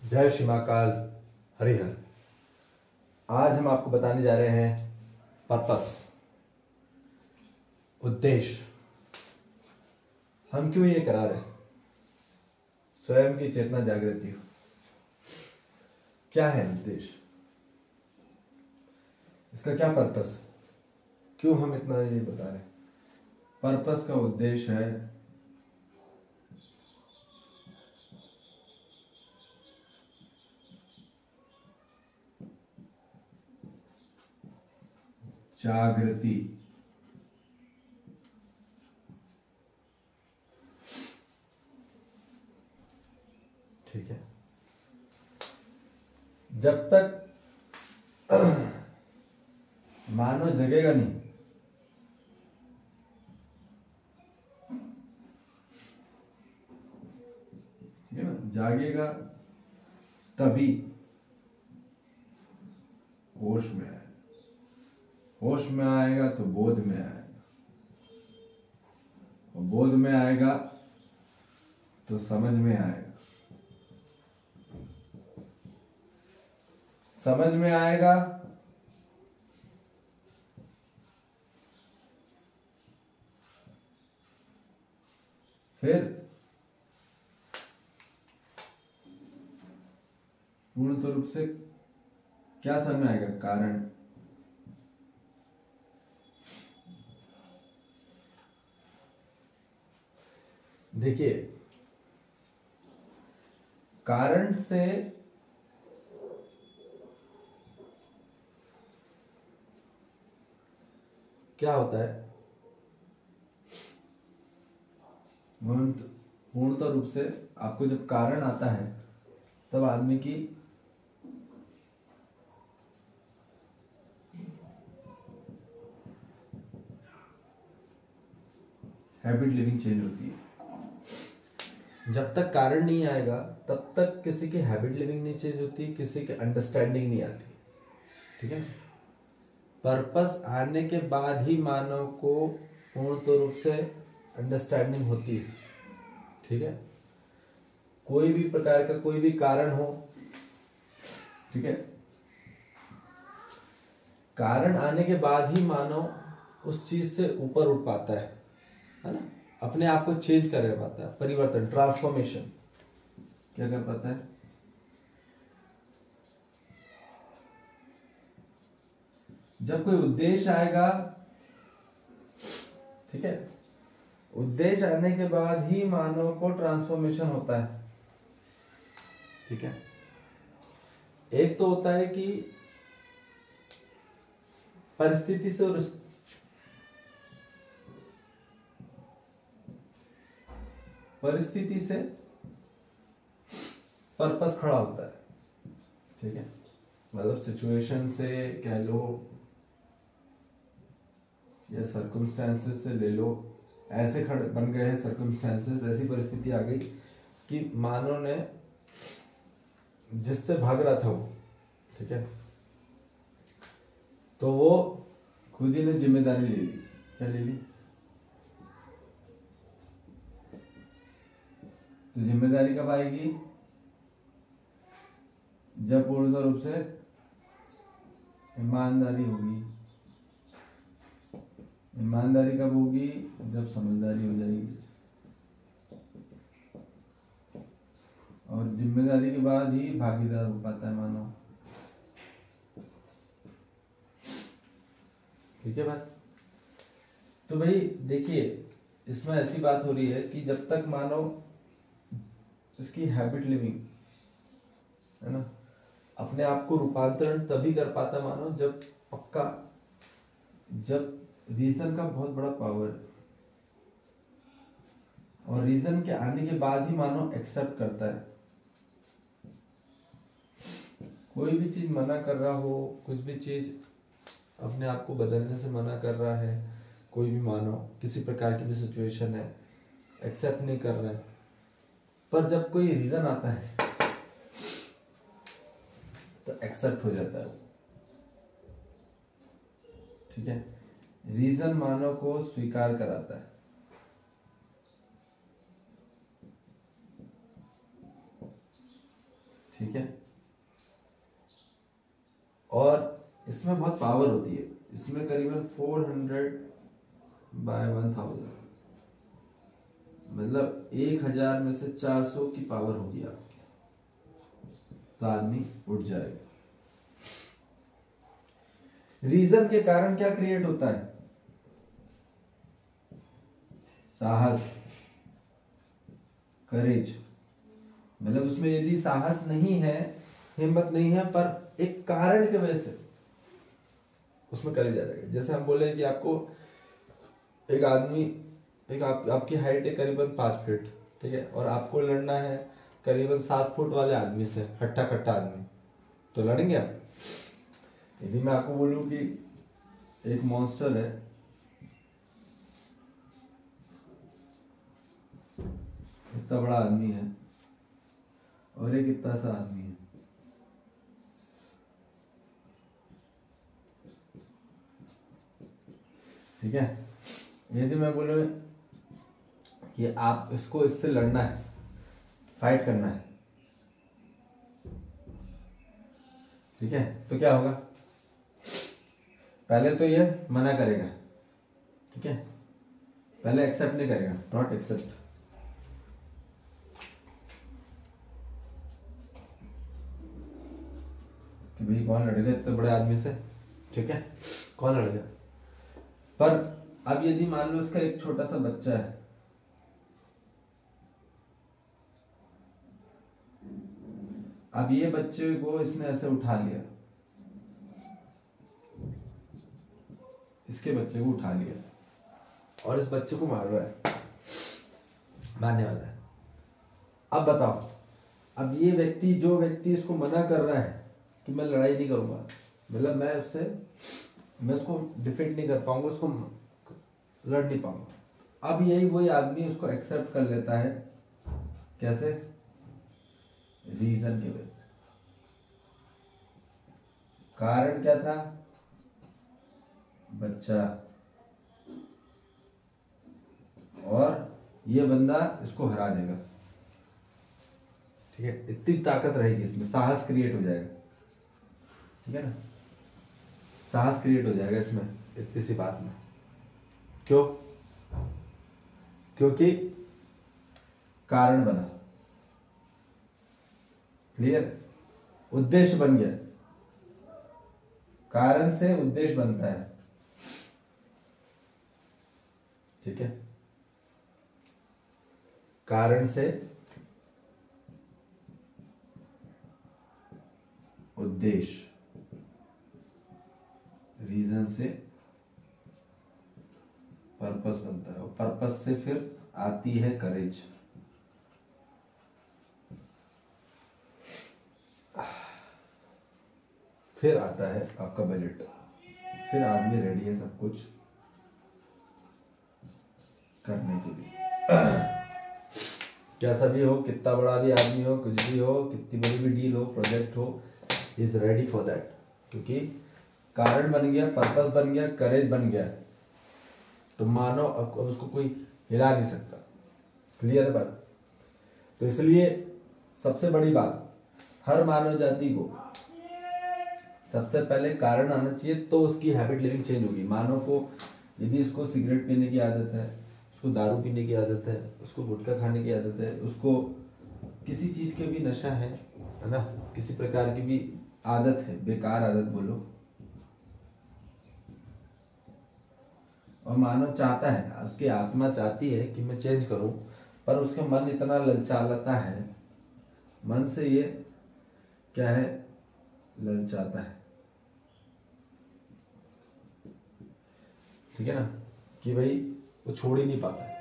जय श्री महाकाल हरिहर। आज हम आपको बताने जा रहे हैं पर्पस, उद्देश्य। हम क्यों ये करा रहे हैं? स्वयं की चेतना जागृति हो। क्या है उद्देश्य? इसका क्या पर्पस है? क्यों हम इतना ये बता रहे हैं? पर्पस का उद्देश्य है जागृति। ठीक है। जब तक मानव जगेगा नहीं, ठीक है ना, जागेगा तभी होश में आएगा। होश में आएगा तो बोध में आएगा, और बोध में आएगा तो समझ में आएगा, समझ में आएगा फिर पूर्ण रूप से क्या समझ में आएगा? कारण। देखिए, कारण से क्या होता है? पूर्णतः रूप से आपको जब कारण आता है तब आदमी की हैबिट लिविंग चेंज होती है। जब तक कारण नहीं आएगा तब तक किसी की हैबिट लिविंग नहीं चेंज होती, किसी की अंडरस्टैंडिंग नहीं आती। ठीक है ना? पर्पस आने के बाद ही मानव को पूर्ण रूप से अंडरस्टैंडिंग होती है। ठीक है? कोई भी प्रकार का कोई भी कारण हो, ठीक है, कारण आने के बाद ही मानव उस चीज से ऊपर उठ पाता है ना, अपने आप को चेंज कर पाता है, परिवर्तन, ट्रांसफॉर्मेशन क्या कर पाता है? जब कोई उद्देश्य आएगा, ठीक है, उद्देश्य आने के बाद ही मानव को ट्रांसफॉर्मेशन होता है। ठीक है? एक तो होता है कि परिस्थिति से पर्पस खड़ा होता है। ठीक है? मतलब सिचुएशन से कह लो या सर्कमस्टेंसेस से ले लो, ऐसे खड़े बन गए हैं सर्कमस्टेंसेस, ऐसी परिस्थिति आ गई कि मानव ने जिससे भाग रहा था वो, ठीक है, तो वो खुद ही ने जिम्मेदारी ले ली। क्या ले ली? तो जिम्मेदारी कब आएगी? जब पूर्ण रूप से ईमानदारी होगी। ईमानदारी कब होगी? जब समझदारी हो जाएगी। और जिम्मेदारी के बाद ही भागीदार हो पाता है मानव। ठीक है बात? तो भाई देखिए, इसमें ऐसी बात हो रही है कि जब तक मानव इसकी हैबिट लिविंग है ना, अपने आप को रूपांतरण तभी कर पाता मानव जब पक्का, जब रीजन का बहुत बड़ा पावर है, और रीजन के आने के बाद ही मानव एक्सेप्ट करता है। कोई भी चीज मना कर रहा हो, कुछ भी चीज अपने आप को बदलने से मना कर रहा है, कोई भी मानव किसी प्रकार की भी सिचुएशन है, एक्सेप्ट नहीं कर रहा है, पर जब कोई रीजन आता है तो एक्सेप्ट हो जाता है। ठीक है? रीजन मानव को स्वीकार कराता है। ठीक है? इसमें बहुत पावर होती है, इसमें करीबन 400/1000, मतलब 1000 में से 400 की पावर होगी आपकी, तो आदमी उठ जाएगा। रीजन के कारण क्या क्रिएट होता है? साहस, करेज। मतलब उसमें यदि साहस नहीं है, हिम्मत नहीं है, पर एक कारण की वजह से उसमें करेज आ जाएगा। जैसे हम बोले कि आपको एक आदमी, आपकी हाइट है करीबन 5 फीट, ठीक है, और आपको लड़ना है करीबन 7 फुट वाले आदमी से, हट्टा कट्टा आदमी, तो लड़ेंगे आप? यदि मैं आपको बोलूं कि एक मॉन्स्टर है, इतना बड़ा आदमी है, और एक इतना सा आदमी है, ठीक है, यदि मैं बोलूं कि आप इसको इससे लड़ना है, फाइट करना है, ठीक है, तो क्या होगा? पहले तो ये मना करेगा, ठीक है, पहले एक्सेप्ट नहीं करेगा, नॉट एक्सेप्ट, कि भाई कौन लड़ेगा इतने बड़े आदमी से, ठीक है, कौन लड़ेगा। पर अब यदि मान लो इसका एक छोटा सा बच्चा है, अब ये बच्चे को इसने ऐसे उठा लिया, इसके बच्चे को उठा लिया और इस बच्चे को मार रहा है, मारने वाला है। अब बताओ, अब ये व्यक्ति, जो व्यक्ति इसको मना कर रहा है कि मैं लड़ाई नहीं करूंगा, मतलब मैं उसको डिफेंड नहीं कर पाऊंगा, उसको लड़ नहीं पाऊंगा, अब यही वही आदमी उसको एक्सेप्ट कर लेता है। कैसे? रीजन की वजह से। कारण क्या था? बच्चा, और ये बंदा इसको हरा देगा, ठीक है, इतनी ताकत रहेगी इसमें, साहस क्रिएट हो जाएगा, ठीक है ना, साहस क्रिएट हो जाएगा इसमें, इतनी सी बात में। क्यों? क्योंकि कारण बना, क्लियर, उद्देश्य बन गया, कारण से उद्देश्य बनता है, ठीक है, कारण से उद्देश्य, रीजन से पर्पस बनता है, और पर्पस से फिर आती है करेज। फिर आता है आपका बजट, फिर आदमी रेडी है सब कुछ करने के लिए। कैसा भी हो, कितना बड़ा भी आदमी हो, कुछ भी हो, कितनी बड़ी भी डील हो, प्रोजेक्ट हो, इज रेडी फॉर दैट, क्योंकि कारण बन गया, पर्पस बन गया, करेज बन गया, तो मानो अब उसको कोई हिला नहीं सकता। क्लियर है बात? तो इसलिए सबसे बड़ी बात, हर मानव जाति को सबसे पहले कारण आना चाहिए, तो उसकी हैबिट लिविंग चेंज होगी। मानव को यदि उसको सिगरेट पीने की आदत है, उसको दारू पीने की आदत है, उसको गुटखा खाने की आदत है, उसको किसी चीज के भी नशा है ना, किसी प्रकार की भी आदत है, बेकार आदत बोलो, और मानव चाहता है, उसकी आत्मा चाहती है कि मैं चेंज करूं, पर उसका मन इतना ललचाता है, मन से ये क्या है, ललचाता है, ठीक है ना, कि भाई वो छोड़ ही नहीं पाता है,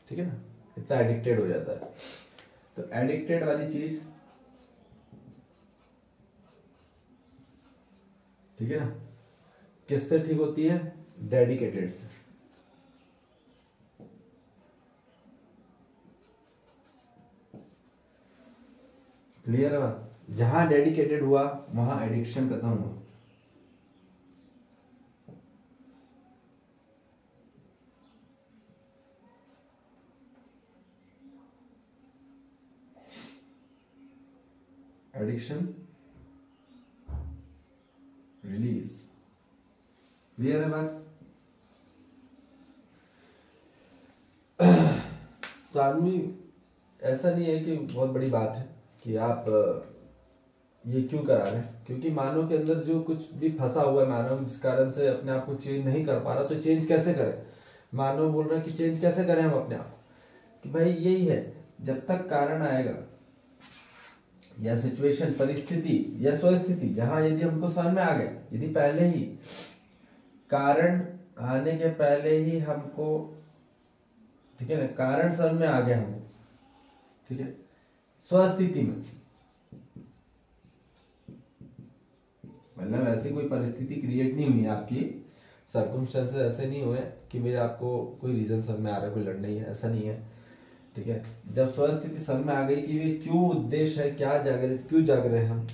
ठीक है ना, इतना एडिक्टेड हो जाता है। तो एडिक्टेड वाली चीज, ठीक है ना, किससे ठीक होती है? डेडिकेटेड से। क्लियर है बात? जहां डेडिकेटेड हुआ वहां एडिक्शन खत्म हुआ। एडिक्शन रिलीज, क्लियर है बात? तो आदमी ऐसा नहीं है कि बहुत बड़ी बात है कि आप ये क्यों करा रहे हैं, क्योंकि मानव के अंदर जो कुछ भी फंसा हुआ है मानव, जिस कारण से अपने आप को चेंज नहीं कर पा रहा, तो चेंज कैसे करें? मानव बोल रहा है कि चेंज कैसे करें हम अपने आप कि भाई यही है, जब तक कारण आएगा या सिचुएशन, परिस्थिति या स्वस्थिति, जहां यदि हमको समझ में आ गया, यदि पहले ही कारण आने के पहले ही हमको, ठीक है ना, कारण समझ में आ गया हमको, ठीक है, स्वस्थिति में, मतलब ऐसी कोई परिस्थिति क्रिएट नहीं हुई आपकी, सर्कमस्टेंसेस ऐसे नहीं हुए कि मेरे आपको कोई रीजन समझ में आ रहा है, कोई लड़ना ही है, ऐसा नहीं है, ठीक है। जब स्वस्थिति समझ में आ गई कि वे क्यों उद्देश्य है, क्या जागृत, क्यों जाग रहे हैं हम,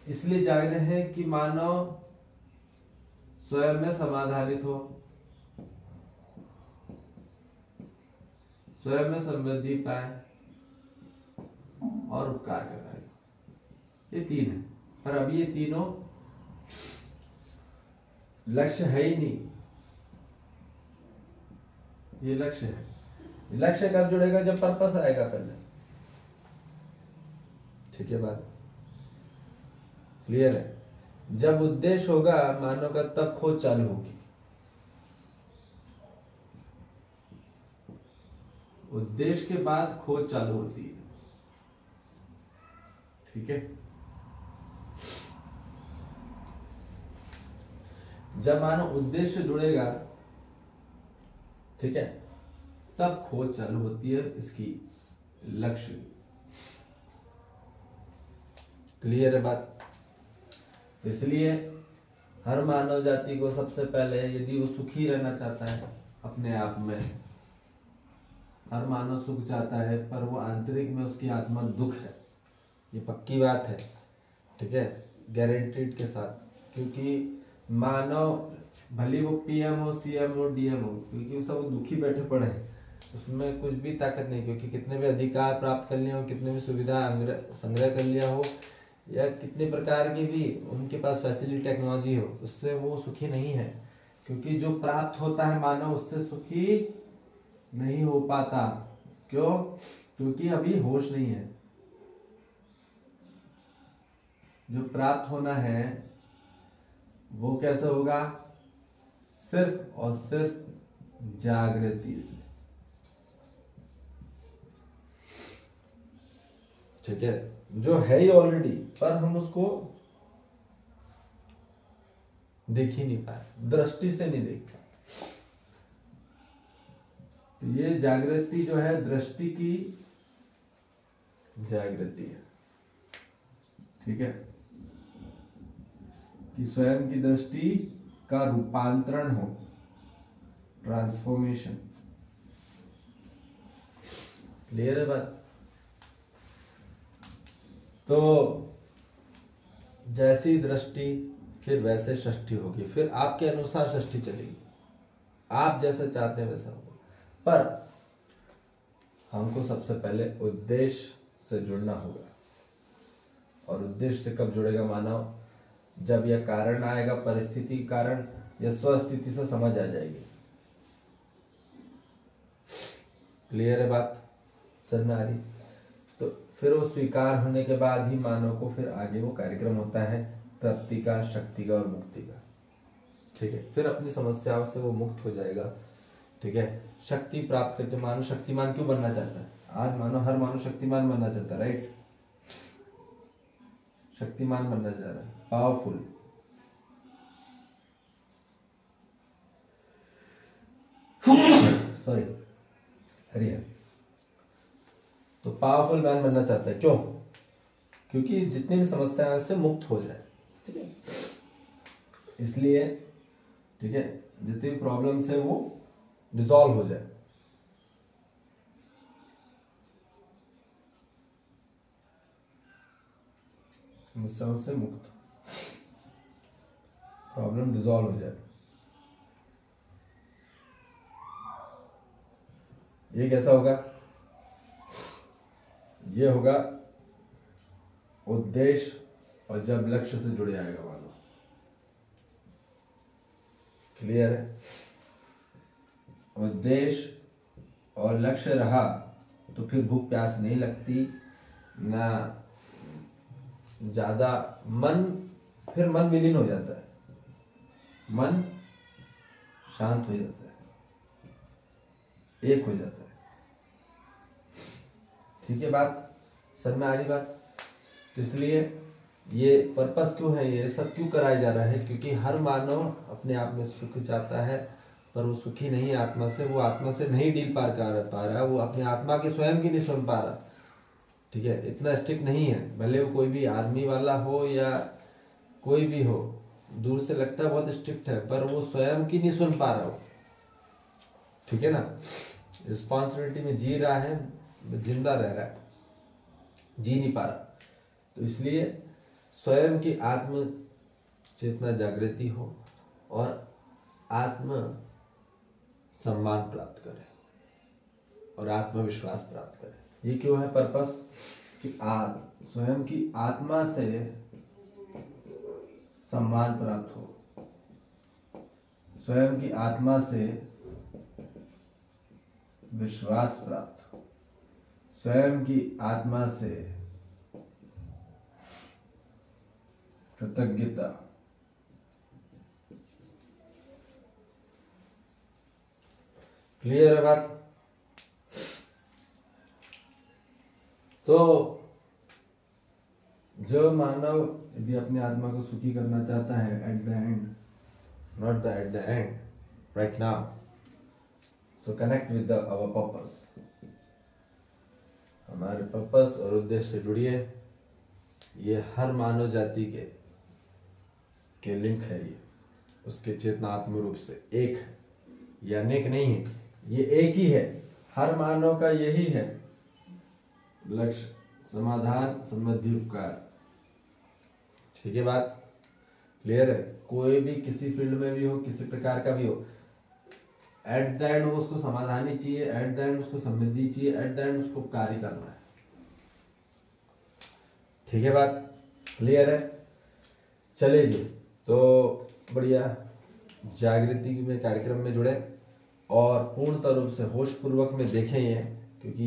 इसलिए जाग रहे हैं कि मानव स्वयं में समाधानित हो, स्वयं में समृद्धि पाए और उपकार कर पाए। ये तीन है, पर अभी ये तीनों लक्ष्य है ही नहीं, ये लक्ष्य है। लक्ष्य कब जुड़ेगा? जब पर्पस आएगा पहले, ठीक है बात क्लियर है? जब उद्देश्य होगा मानव का, तब खोज चालू होगी। उद्देश्य के बाद खोज चालू होती है, ठीक है। जब मानव उद्देश्य जुड़ेगा, ठीक है, तब खोज चालू होती है इसकी, लक्ष्य। क्लियर है बात? तो इसलिए हर मानव जाति को सबसे पहले, यदि वो सुखी रहना चाहता है अपने आप में, हर मानव सुख चाहता है, पर वो आंतरिक में उसकी आत्मा दुख है, ये पक्की बात है, ठीक है, गारंटीड के साथ। क्योंकि मानव भले वो पीएम हो, सीएम हो, डीएम हो, क्योंकि सब दुखी बैठे पड़े हैं, उसमें कुछ भी ताकत नहीं, क्योंकि कितने भी अधिकार प्राप्त कर लिए हो, कितने भी सुविधा संग्रह कर लिया हो, या कितने प्रकार की भी उनके पास फैसिलिटी टेक्नोलॉजी हो, उससे वो सुखी नहीं है। क्योंकि जो प्राप्त होता है मानव उससे सुखी नहीं हो पाता। क्यों? क्योंकि अभी होश नहीं है। जो प्राप्त होना है वो कैसे होगा? सिर्फ और सिर्फ जागृति से, ठीक है, जो है ही ऑलरेडी, पर हम उसको देख ही नहीं पाए, दृष्टि से नहीं देख पाए। तो ये जागृति जो है, दृष्टि की जागृति है, ठीक है, कि स्वयं की दृष्टि का रूपांतरण हो, ट्रांसफॉर्मेशन। क्लियर है बात? तो जैसी दृष्टि फिर वैसे सृष्टि होगी, फिर आपके अनुसार सृष्टि चलेगी, आप जैसा चाहते हैं वैसा होगा। पर हमको सबसे पहले उद्देश्य से जुड़ना होगा। और उद्देश्य से कब जुड़ेगा मानव? जब यह कारण आएगा, परिस्थिति कारण या स्वस्थिति से समझ आ जाएगी। क्लियर है बात? समझ में आ रही? तो फिर वो स्वीकार होने के बाद ही मानव को फिर आगे वो कार्यक्रम होता है तृप्ति का, शक्ति का और मुक्ति का, ठीक है। फिर अपनी समस्याओं से वो मुक्त हो जाएगा, ठीक है। शक्ति प्राप्त करके मानव शक्तिमान क्यों बनना चाहता है? आज मानव, हर मानव शक्तिमान बनना चाहता है, राइट? शक्तिमान बनना चाह रहा है, पावरफुल। सॉरी, हरिया। तो पावरफुल मैन बनना चाहता है, क्यों? क्योंकि जितनी भी समस्याएं से मुक्त हो जाए, ठीक है, इसलिए, ठीक है, जितनी भी प्रॉब्लम्स है वो डिसॉल्व हो जाए। समस्याओं से मुक्त, प्रॉब्लम डिसॉल्व हो जाए। ये कैसा होगा? ये होगा उद्देश्य, और जब लक्ष्य से जुड़ जाएगा मानो, क्लियर है? उद्देश्य और लक्ष्य रहा तो फिर भूख प्यास नहीं लगती ना ज्यादा फिर मन विलीन हो जाता है, मन शांत हो जाता है, एक हो जाता है। ठीक है, बात समझ में आ रही बात? तो इसलिए ये पर्पस क्यों है, ये सब क्यों कराया जा रहा है? क्योंकि हर मानव अपने आप में सुख चाहता है, पर वो सुखी नहीं है आत्मा से, वो आत्मा से नहीं डील पार कर पा रहा, वो अपनी आत्मा की स्वयं की नहीं सुन पा रहा। ठीक है, इतना स्ट्रिक्ट नहीं है, भले वो कोई भी आर्मी वाला हो या कोई भी हो, दूर से लगता है बहुत स्ट्रिक्ट है, पर वो स्वयं की नहीं सुन पा रहा हो। ठीक है ना, रिस्पॉन्सिबिलिटी में जी रहा है, जिंदा रह रहा है, जी नहीं पा रहा। तो इसलिए स्वयं की आत्म चेतना जागृति हो और आत्म सम्मान प्राप्त करे और आत्मविश्वास प्राप्त करे। ये क्यों है पर्पस? कि स्वयं की आत्मा से सम्मान प्राप्त हो, स्वयं की आत्मा से विश्वास प्राप्त हो, स्वयं की आत्मा से कृतज्ञता, क्लियर है बात? तो जो मानव यदि अपनी आत्मा को सुखी करना चाहता है at the end, not the at the end, right now, so connect with our purpose, हमारे पर्पस और उद्देश्य से जुड़िए। ये हर मानव जाति के लिंक है, ये उसके चेतनात्मक रूप से एक है, ये अनेक नहीं है, ये एक ही है। हर मानव का यही है लक्ष्य, समाधान संबंधी उपकार। ठीक है बात? क्लियर है? कोई भी किसी फील्ड में भी हो, किसी प्रकार का भी हो, एट द एंड वो उसको समाधान ही चाहिए, एट द एंड उसको समृद्धि चाहिए, एट द एंड उसको कार्य करना है। ठीक है बात? क्लियर है? चलिए जी, तो बढ़िया जागृति में कार्यक्रम में जुड़े और पूर्णतः रूप से होश पूर्वक में देखें ये, क्योंकि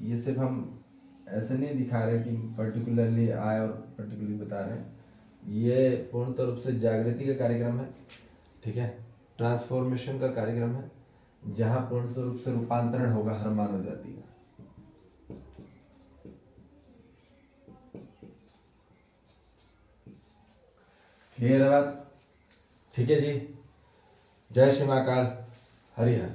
ये सिर्फ हम ऐसे नहीं दिखा रहे कि पर्टिकुलरली आए और पर्टिकुलरली बता रहे हैं, ये पूर्णतः रूप से जागृति का कार्यक्रम है। ठीक है, ट्रांसफॉर्मेशन का कार्यक्रम है, जहां पूर्णतः रूप से रूपांतरण होगा हर मानव जाति का। क्लियर है बात? ठीक है जी, जय श्री महाकाल, हरि हर।